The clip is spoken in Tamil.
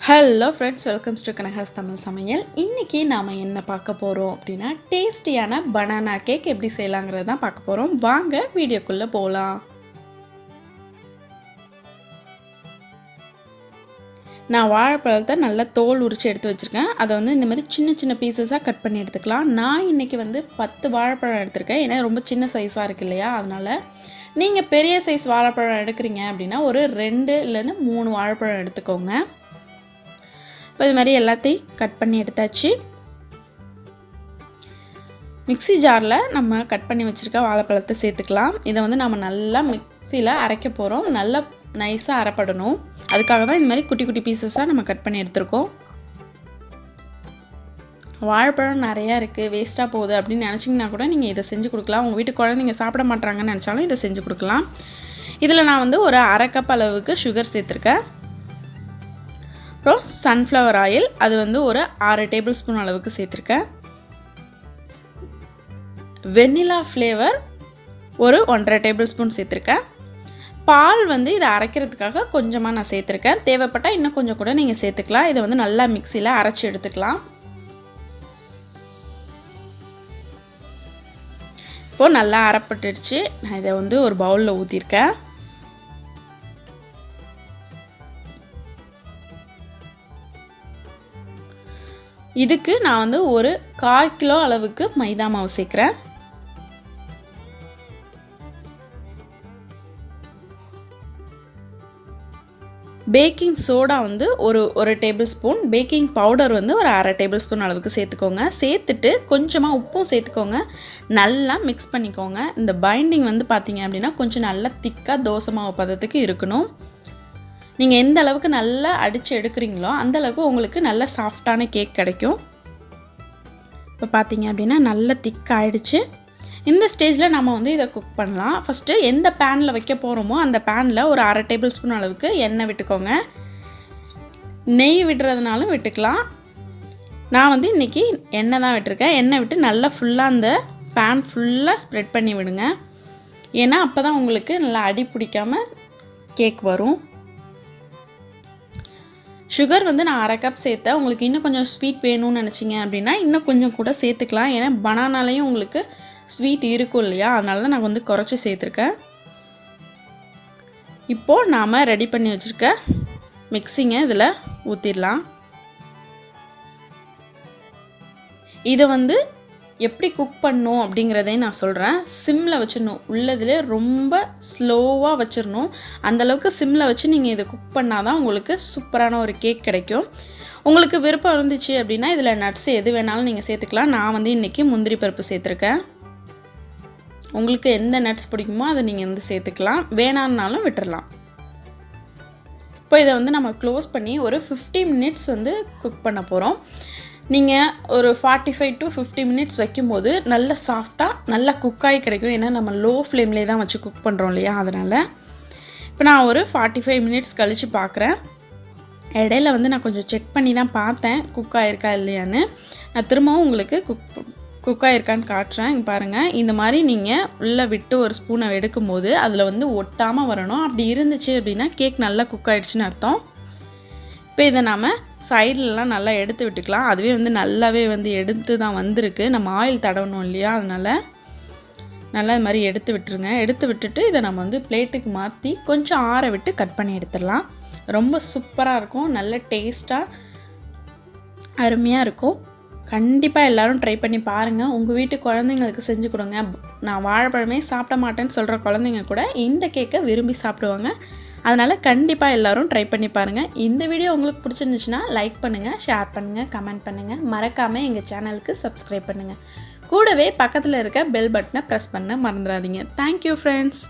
Hello friends, welcomes to Kanaka சமையல். இன்றைக்கி நாம் என்ன பார்க்க போகிறோம் அப்படின்னா, டேஸ்டியான பனானா கேக் எப்படி செய்யலாங்கிறது தான் பார்க்க போகிறோம். வாங்க வீடியோக்குள்ளே போகலாம். நான் வாழைப்பழத்தை நல்லா தோல் உரித்து எடுத்து வச்சுருக்கேன். அதை வந்து இந்த மாதிரி சின்ன சின்ன பீசஸாக கட் பண்ணி எடுத்துக்கலாம். நான் இன்றைக்கி வந்து 10 வாழைப்பழம் எடுத்திருக்கேன். ஏன்னா ரொம்ப சின்ன சைஸாக இருக்குது இல்லையா, அதனால் நீங்கள் பெரிய சைஸ் வாழைப்பழம் எடுக்கிறீங்க அப்படின்னா ஒரு 2 இல்லைன்னா 3 வாழைப்பழம் எடுத்துக்கோங்க. இப்போ இது மாதிரி எல்லாத்தையும் கட் பண்ணி எடுத்தாச்சு. மிக்ஸி ஜாரில் நம்ம கட் பண்ணி வச்சுருக்க வாழைப்பழத்தை சேர்த்துக்கலாம். இதை வந்து நம்ம நல்லா மிக்ஸியில் அரைக்க போகிறோம். நல்லா நைஸாக அரைப்படணும். அதுக்காக தான் இந்த மாதிரி குட்டி குட்டி பீசஸாக நம்ம கட் பண்ணி எடுத்துருக்கோம். வாழைப்பழம் நிறையா இருக்குது, வேஸ்ட்டாக போகுது அப்படின்னு நினச்சிங்கன்னா கூட நீங்கள் இதை செஞ்சு கொடுக்கலாம். உங்கள் வீட்டு குழந்தைங்க சாப்பிட மாட்டாங்கன்னு நினச்சாலும் இதை செஞ்சு கொடுக்கலாம். இதில் நான் வந்து ஒரு 1/2 கப் அளவுக்கு சுகர் சேர்த்துருக்கேன். அப்புறம் சன்ஃப்ளவர் ஆயில், அது வந்து ஒரு 6 டேபிள் ஸ்பூன் அளவுக்கு சேர்த்துருக்கேன். வெண்ணிலா ஃப்ளேவர் ஒரு 1.5 டேபிள் ஸ்பூன் சேர்த்துருக்கேன். பால் வந்து இதை அரைக்கிறதுக்காக கொஞ்சமாக நான் சேர்த்துருக்கேன். தேவைப்பட்டால் இன்னும் கொஞ்சம் கூட நீங்கள் சேர்த்துக்கலாம். இதை வந்து நல்லா மிக்சியில் அரைச்சி எடுத்துக்கலாம். இப்போது நல்லா அரைப்பட்டுடுச்சு. நான் இதை வந்து ஒரு பவுலில் ஊற்றிருக்கேன். இதுக்கு நான் வந்து ஒரு 1/4 கிலோ அளவுக்கு மைதா மாவு சேர்க்குறேன். பேக்கிங் சோடா வந்து ஒரு டேபிள் ஸ்பூன், பேக்கிங் பவுடர் வந்து ஒரு 1/2 டேபிள் ஸ்பூன் அளவுக்கு சேர்த்துக்கோங்க. சேர்த்துட்டு கொஞ்சமாக உப்பும் சேர்த்துக்கோங்க. நல்லா மிக்ஸ் பண்ணிக்கோங்க. இந்த பைண்டிங் வந்து பார்த்திங்க அப்படின்னா கொஞ்சம் நல்லா திக்காக தோசை மாவு பதத்துக்கு இருக்கணும். நீங்கள் எந்த அளவுக்கு நல்லா அடித்து எடுக்கிறீங்களோ அந்தளவுக்கு உங்களுக்கு நல்ல சாஃப்டான கேக் கிடைக்கும். இப்போ பார்த்தீங்க அப்படின்னா நல்ல திக் ஆகிடுச்சு. இந்த ஸ்டேஜில் நம்ம வந்து இதை குக் பண்ணலாம். ஃபஸ்ட்டு எந்த பேனில் வைக்க போகிறோமோ அந்த பேனில் ஒரு 1/2 டேபிள் ஸ்பூன் அளவுக்கு எண்ணெய் விட்டுக்கோங்க. நெய் விடுறதுனாலும் விட்டுக்கலாம். நான் வந்து இன்றைக்கி எண்ணெய் தான் விட்டுருக்கேன். எண்ணெய் விட்டு நல்லா ஃபுல்லாக அந்த பேன் ஃபுல்லாக ஸ்ப்ரெட் பண்ணி விடுங்க. ஏன்னா அப்போ தான் உங்களுக்கு நல்லா அடி பிடிக்காமல் கேக் வரும். சுகர் வந்து நான் 1/2 கப் சேர்த்தேன். உங்களுக்கு இன்னும் கொஞ்சம் ஸ்வீட் வேணும்னு நினச்சிங்க அப்படின்னா இன்னும் கொஞ்சம் கூட சேர்த்துக்கலாம். ஏன்னா பனானாலையும் உங்களுக்கு ஸ்வீட் இருக்கும் இல்லையா, அதனால தான் நான் வந்து குறைச்சி சேர்த்துருக்கேன். இப்போது நாம் ரெடி பண்ணி வச்சுருக்க மிக்ஸிங்கை இதில் ஊற்றிடலாம். இதை வந்து எப்படி குக் பண்ணணும் அப்படிங்கிறதையும் நான் சொல்கிறேன். சிம்மில் வச்சிடணும். உள்ளதில் ரொம்ப ஸ்லோவாக வச்சிடணும். அந்தளவுக்கு சிம்மில் வச்சு நீங்கள் இதை குக் பண்ணால் தான் உங்களுக்கு சூப்பரான ஒரு கேக் கிடைக்கும். உங்களுக்கு விருப்பம் இருந்துச்சு அப்படின்னா இதில் நட்ஸ் எது வேணாலும் நீங்கள் சேர்த்துக்கலாம். நான் வந்து இன்றைக்கி முந்திரி பருப்பு சேர்த்துருக்கேன். உங்களுக்கு எந்த நட்ஸ் பிடிக்குமோ அதை நீங்கள் வந்து சேர்த்துக்கலாம். வேணான்னாலும் விட்டுடலாம். இப்போ இதை வந்து நம்ம க்ளோஸ் பண்ணி ஒரு 50 மினிட்ஸ் வந்து குக் பண்ண போகிறோம். நீங்கள் ஒரு 45 to 50 மினிட்ஸ் வைக்கும்போது நல்ல சாஃப்டாக நல்லா குக்காகி கிடைக்கும். ஏன்னா நம்ம லோ ஃப்ளேம்லேயே தான் வச்சு குக் பண்ணுறோம் இல்லையா, அதனால். இப்போ நான் ஒரு 45 மினிட்ஸ் கழித்து பார்க்குறேன். இடையில வந்து நான் கொஞ்சம் செக் பண்ணி தான் பார்த்தேன் குக் ஆகிருக்கா இல்லையான்னு. நான் திரும்பவும் உங்களுக்கு குக் ஆகிருக்கான்னு காட்டுறேன். இங்கே பாருங்கள், இந்த மாதிரி நீங்கள் உள்ளே விட்டு ஒரு ஸ்பூனை எடுக்கும்போது அதில் வந்து ஒட்டாமல் வரணும். அப்படி இருந்துச்சு அப்படின்னா கேக் நல்லா குக் ஆகிடுச்சின்னு அர்த்தம். இப்போ இதை நாம் சைட்லலாம் நல்லா எடுத்து விட்டுக்கலாம். அதுவே வந்து நல்லாவே வந்து எடுத்து தான் வந்திருக்கு. நம்ம ஆயில் தடவணும் இல்லையா, அதனால் நல்லா இது மாதிரி எடுத்து விட்டுருங்க. எடுத்து விட்டுட்டு இதை நம்ம வந்து பிளேட்டுக்கு மாற்றி கொஞ்சம் ஆற விட்டு கட் பண்ணி எடுத்துடலாம். ரொம்ப சூப்பராக இருக்கும். நல்ல டேஸ்ட்டாக அருமையாக இருக்கும். கண்டிப்பாக எல்லோரும் ட்ரை பண்ணி பாருங்கள். உங்கள் வீட்டு குழந்தைங்களுக்கு செஞ்சு கொடுங்க. நான் வாழைப்பழமே சாப்பிட மாட்டேன்னு சொல்கிற குழந்தைங்க கூட இந்த கேக்கை விரும்பி சாப்பிடுவாங்க. அதனால் கண்டிப்பாக எல்லோரும் ட்ரை பண்ணி பாருங்கள். இந்த வீடியோ உங்களுக்கு பிடிச்சிருந்துச்சுன்னா லைக் பண்ணுங்கள், ஷேர் பண்ணுங்கள், கமெண்ட் பண்ணுங்கள். மறக்காமல் எங்கள் சேனலுக்கு சப்ஸ்கிரைப் பண்ணுங்கள். கூடவே பக்கத்தில் இருக்க பெல் பட்டனை ப்ரெஸ் பண்ண மறந்துடாதீங்க. Thank you friends.